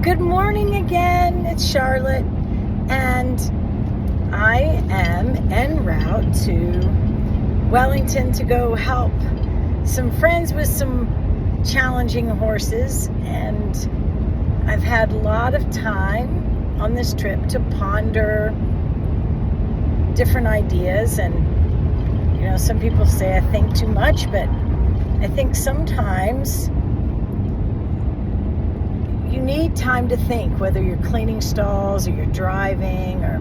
Good morning again. It's Charlotte, and I am en route to Wellington to go help some friends with some challenging horses, and I've had a lot of time on this trip to ponder different ideas. And some people say I think too much, but I think sometimes you need time to think, whether you're cleaning stalls or you're driving, or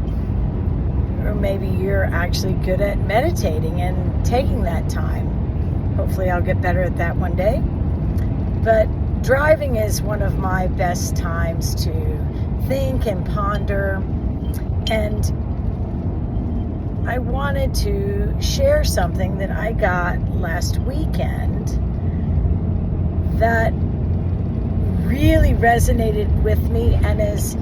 maybe you're actually good at meditating and taking that time. Hopefully I'll get better at that one day. But driving is one of my best times to think and ponder. And I wanted to share something that I got last weekend that really resonated with me and is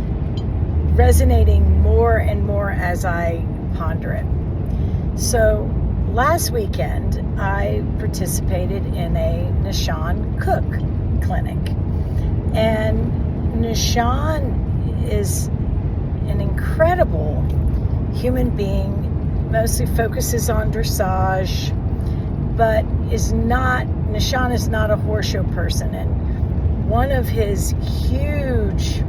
resonating more and more as I ponder it. So last weekend I participated in a Nahshon cook clinic, and Nahshon is an incredible human being, mostly focuses on dressage, but Nahshon is not a horse show person. And one of his huge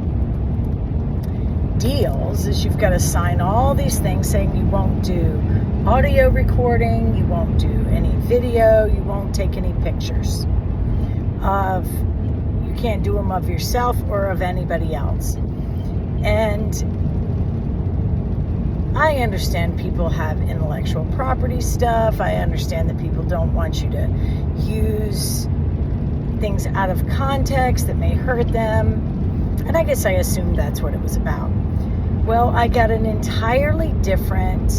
deals is you've got to sign all these things saying you won't do audio recording, you won't do any video, you won't take any pictures you can't do them of yourself or of anybody else. And I understand people have intellectual property stuff. I understand that people don't want you to use things out of context that may hurt them. And I guess I assumed that's what it was about. Well, I got an entirely different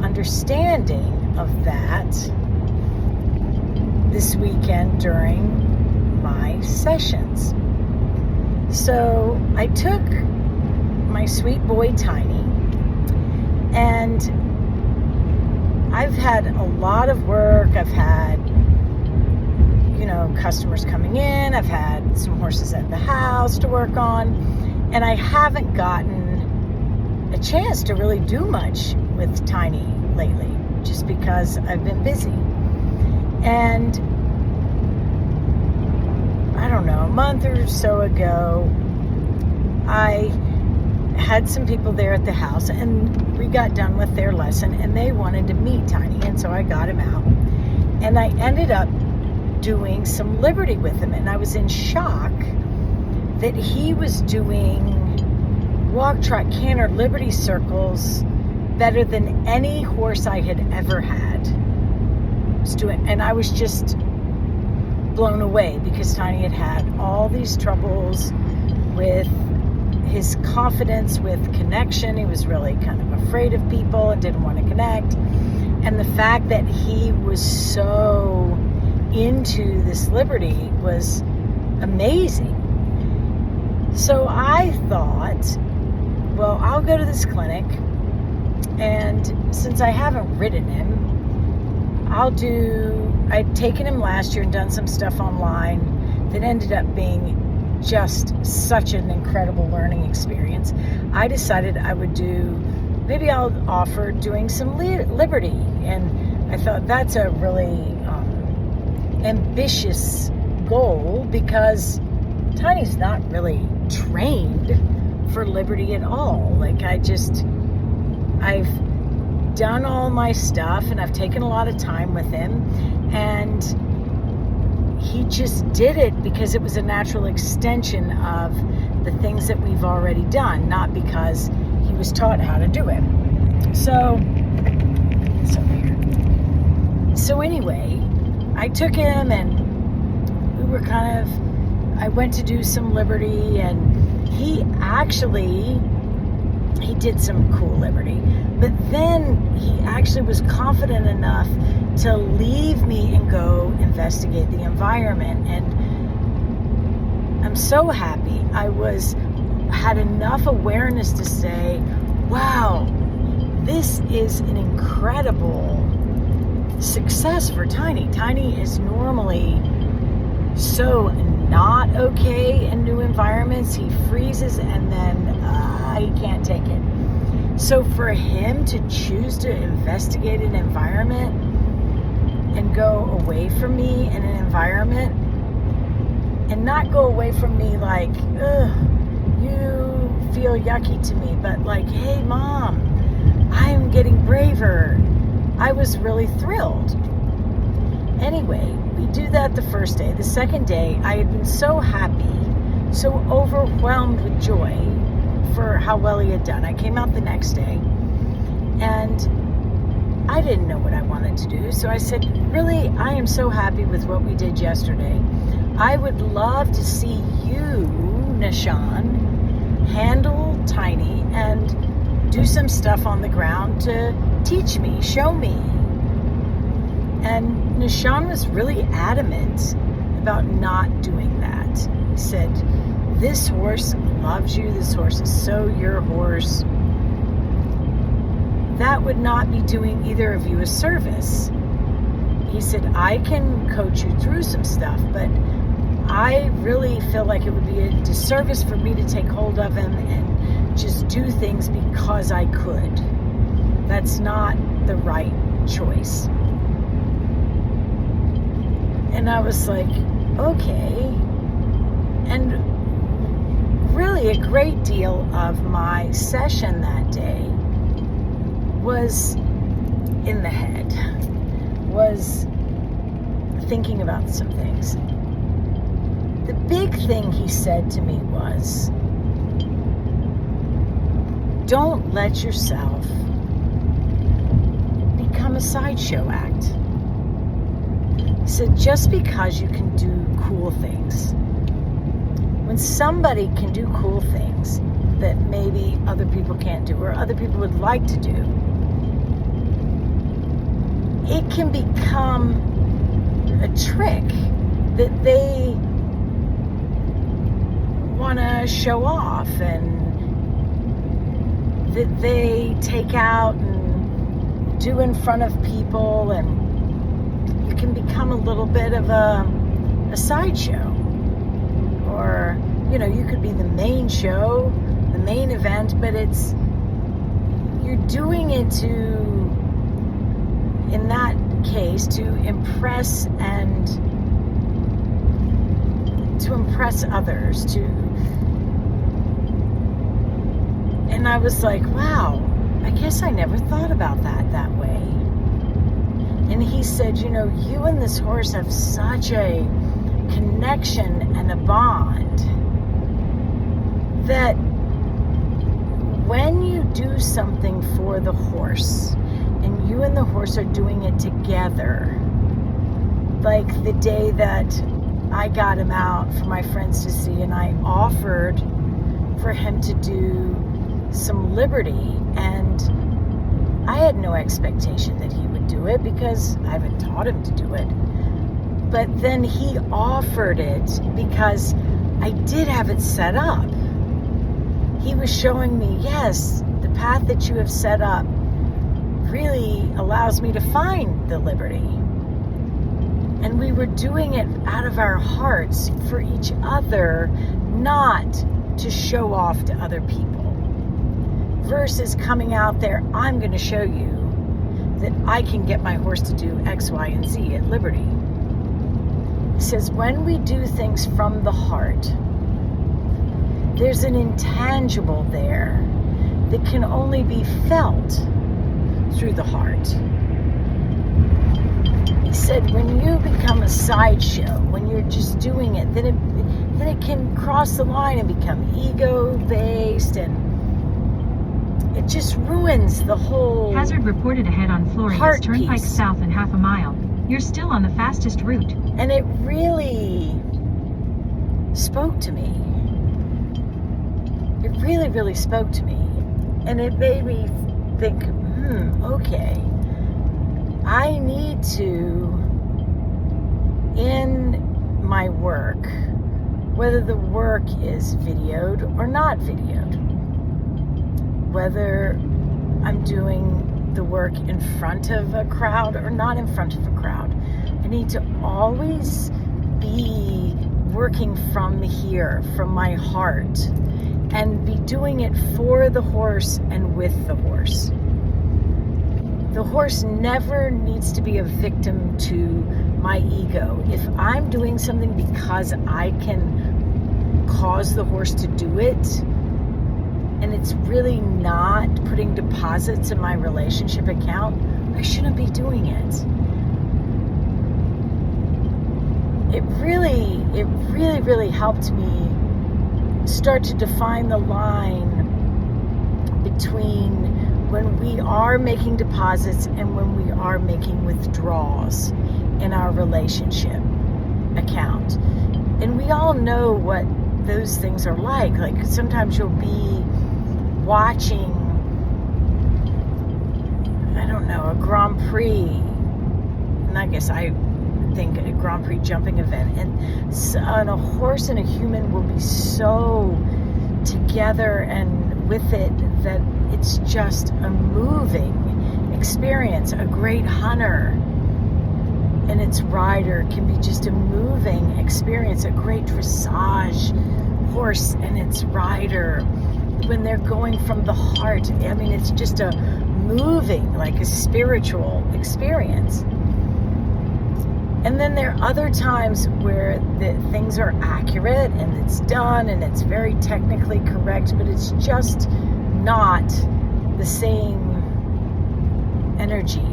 understanding of that this weekend during my sessions. So I took my sweet boy Tiny, and I've had a lot of work. I've had customers coming in. I've had some horses at the house to work on, and I haven't gotten a chance to really do much with Tiny lately, just because I've been busy. And I don't know, a month or so ago, I had some people there at the house, and we got done with their lesson, and they wanted to meet Tiny, and so I got him out, and I ended up doing some liberty with him. And I was in shock that he was doing walk, trot, canter, liberty circles better than any horse I had ever had. And I was just blown away, because Tiny had had all these troubles with his confidence, with connection. He was really kind of afraid of people and didn't want to connect. And the fact that he was so into this liberty was amazing. So I thought, well, I'll go to this clinic, and since I haven't ridden him, I'd taken him last year and done some stuff online that ended up being just such an incredible learning experience. I decided maybe I'll offer doing some liberty. And I thought that's a really ambitious goal, because Tiny's not really trained for liberty at all. I've done all my stuff, and I've taken a lot of time with him, and he just did it because it was a natural extension of the things that we've already done, not because he was taught how to do it. So anyway, I took him, and I went to do some liberty, and he did some cool liberty. But then he actually was confident enough to leave me and go investigate the environment. And I'm so happy. I had enough awareness to say, wow, this is an incredible success for Tiny. Tiny is normally so not okay in new environments, he freezes and then he can't take it. So for him to choose to investigate an environment and go away from me in an environment, and not go away from me like, ugh, you feel yucky to me, but like, hey Mom, I am getting braver. I was really thrilled. Anyway, we do that the first day. The second day, I had been so happy, so overwhelmed with joy for how well he had done. I came out the next day, and I didn't know what I wanted to do. So I said, really, I am so happy with what we did yesterday. I would love to see you, Nahshon, handle Tiny and do some stuff on the ground to teach me, show me. And Nahshon was really adamant about not doing that. He said, this horse loves you. This horse is so your horse. That would not be doing either of you a service. He said, I can coach you through some stuff, but I really feel like it would be a disservice for me to take hold of him and just do things because I could. That's not the right choice. And I was like, okay. And really a great deal of my session that day was in the head, was thinking about some things. The big thing he said to me was, don't let yourself become a sideshow act. He said, just because you can do cool things, when somebody can do cool things that maybe other people can't do or other people would like to do, it can become a trick that they want to show off and that they take out and do in front of people, and you can become a little bit of a sideshow. Or, you know, you could be the main show, the main event, but you're doing it in that case, to impress others, and I was like, wow, I guess I never thought about that way. And he said, you know, you and this horse have such a connection and a bond that when you do something for the horse and you and the horse are doing it together, like the day that I got him out for my friends to see, and I offered for him to do some liberty, and I had no expectation that he would do it because I haven't taught him to do it. But then he offered it because I did have it set up. He was showing me, yes, the path that you have set up really allows me to find the liberty. And we were doing it out of our hearts for each other, not to show off to other people. Versus coming out there, I'm going to show you that I can get my horse to do X, Y, and Z at liberty. He says, when we do things from the heart, there's an intangible there that can only be felt through the heart. He said, when you become a sideshow, when you're just doing it, then it can cross the line and become ego-based, and it just ruins the whole hazard reported ahead on Florida's Turnpike South in half a mile. You're still on the fastest route. And it really spoke to me. It really, really spoke to me. And it made me think, okay, I need to, in my work, whether the work is videoed or not videoed, whether I'm doing the work in front of a crowd or not in front of a crowd, I need to always be working from here, from my heart, and be doing it for the horse and with the horse. The horse never needs to be a victim to my ego. If I'm doing something because I can cause the horse to do it, and it's really not putting deposits in my relationship account, I shouldn't be doing it. It really helped me start to define the line between when we are making deposits and when we are making withdrawals in our relationship account. And we all know what those things are like. Like sometimes you'll be watching, I don't know, a Grand Prix, and I guess I think a Grand Prix jumping event, and a horse and a human will be so together and with it that it's just a moving experience. A great hunter and its rider can be just a moving experience. A great dressage horse and its rider, when they're going from the heart, I mean, it's just a moving, like a spiritual experience. And then there are other times where things are accurate and it's done and it's very technically correct, but it's just not the same energy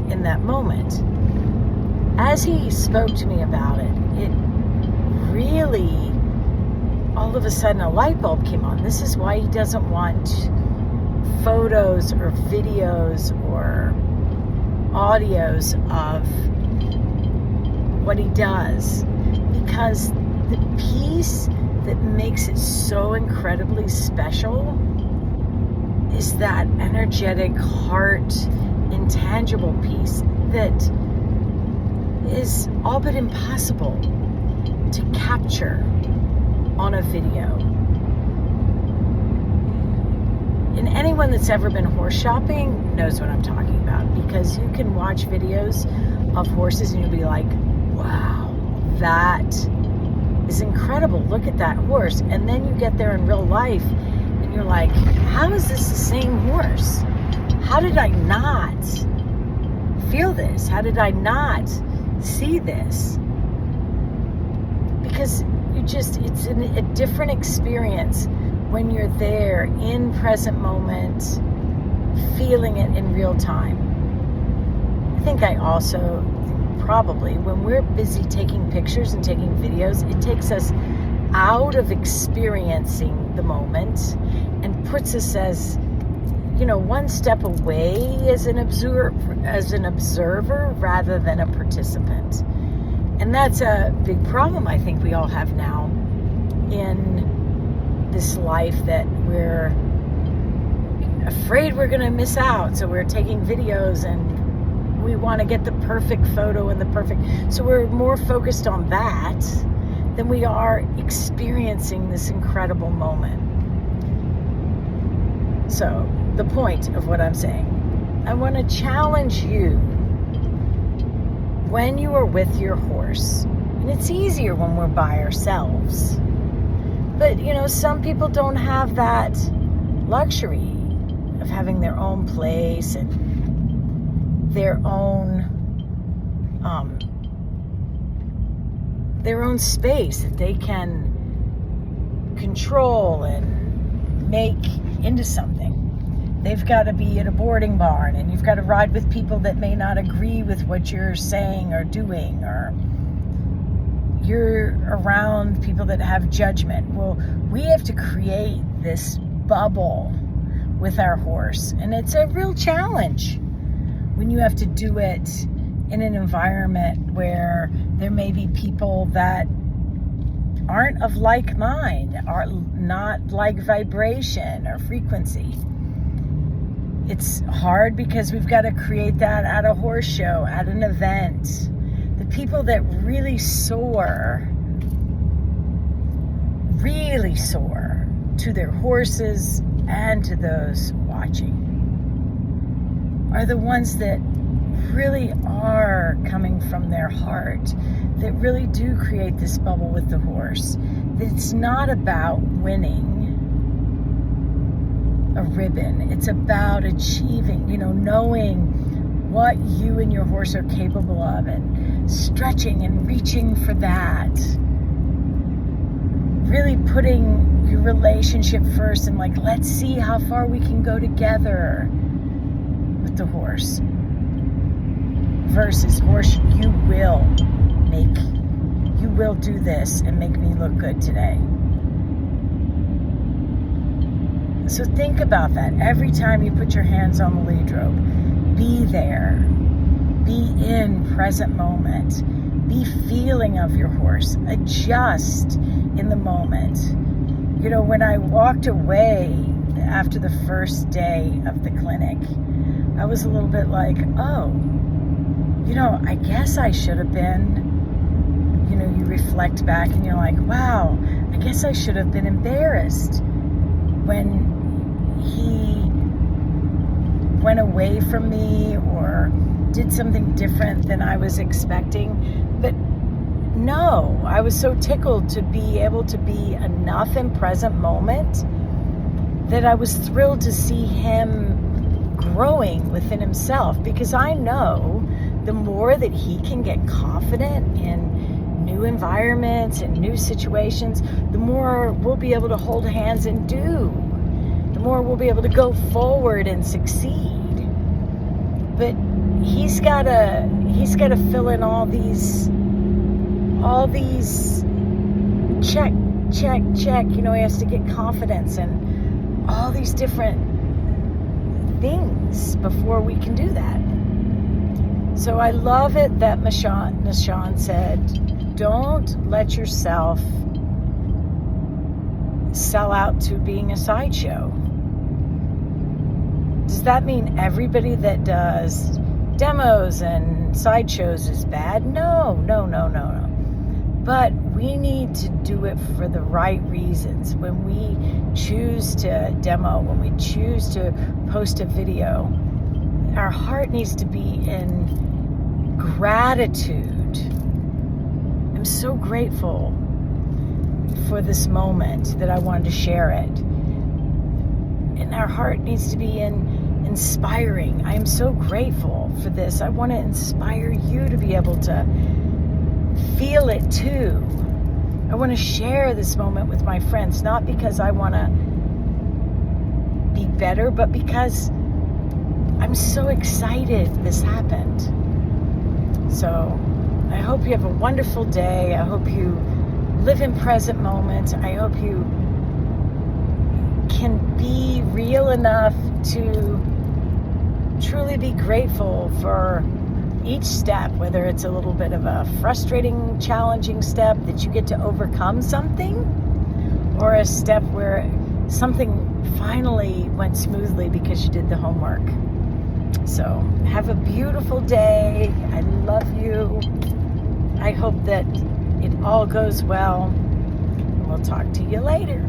in that moment. As he spoke to me about it, it really, all of a sudden a light bulb came on. This is why he doesn't want photos or videos or audios of what he does, because the piece that makes it so incredibly special is that energetic heart, intangible piece that is all but impossible to capture on a video. And anyone that's ever been horse shopping knows what I'm talking about, because you can watch videos of horses and you'll be like, wow, that is incredible. Look at that horse. And then you get there in real life and you're like, how is this the same horse? How did I not feel this? How did I not see this? Because it's a different experience when you're there in present moment, feeling it in real time. I think I also probably, when we're busy taking pictures and taking videos, it takes us out of experiencing the moment and puts us as, one step away as an observer rather than a participant. And that's a big problem I think we all have now in this life, that we're afraid we're going to miss out. So we're taking videos and we want to get the perfect photo and the perfect, so we're more focused on that than we are experiencing this incredible moment. So the point of what I'm saying, I want to challenge you when you are with your horse, and it's easier when we're by ourselves, but some people don't have that luxury of having their own place and their own space that they can control and make into something. They've got to be at a boarding barn, and you've got to ride with people that may not agree with what you're saying or doing, or you're around people that have judgment. Well, we have to create this bubble with our horse, and it's a real challenge when you have to do it in an environment where there may be people that aren't of like mind, are not like vibration or frequency. It's hard because we've got to create that at a horse show, at an event. The people that really soar to their horses and to those watching are the ones that really are coming from their heart, that really do create this bubble with the horse. It's not about winning a ribbon. It's about achieving, knowing what you and your horse are capable of and stretching and reaching for that. Really putting your relationship first and let's see how far we can go together with the horse. Versus, horse, you will do this and make me look good today. So think about that. Every time you put your hands on the lead rope, be there. Be in present moment. Be feeling of your horse. Adjust in the moment. When I walked away after the first day of the clinic, I was a little bit like, I guess I should have been, you reflect back and you're like, wow, I guess I should have been embarrassed when he went away from me or did something different than I was expecting. But no, I was so tickled to be able to be enough in present moment that I was thrilled to see him growing within himself, because I know the more that he can get confident in new environments and new situations, the more we'll be able to hold hands and do. The more we'll be able to go forward and succeed. But he's gotta fill in all these check. He has to get confidence and all these different things before we can do that. So I love it that Nahshon said, don't let yourself sell out to being a sideshow. Does that mean everybody that does demos and sideshows is bad? No. But we need to do it for the right reasons. When we choose to demo, when we choose to post a video, our heart needs to be in gratitude. I'm so grateful for this moment that I wanted to share it. And our heart needs to be in inspiring. I am so grateful for this. I want to inspire you to be able to feel it too. I want to share this moment with my friends, not because I want to be better, but because I'm so excited this happened. So I hope you have a wonderful day. I hope you live in present moment. I hope you can be real enough to truly be grateful for each step, whether it's a little bit of a frustrating, challenging step that you get to overcome something, or a step where something finally went smoothly because you did the homework. So have a beautiful day. I love you. I hope that it all goes well. And we'll talk to you later.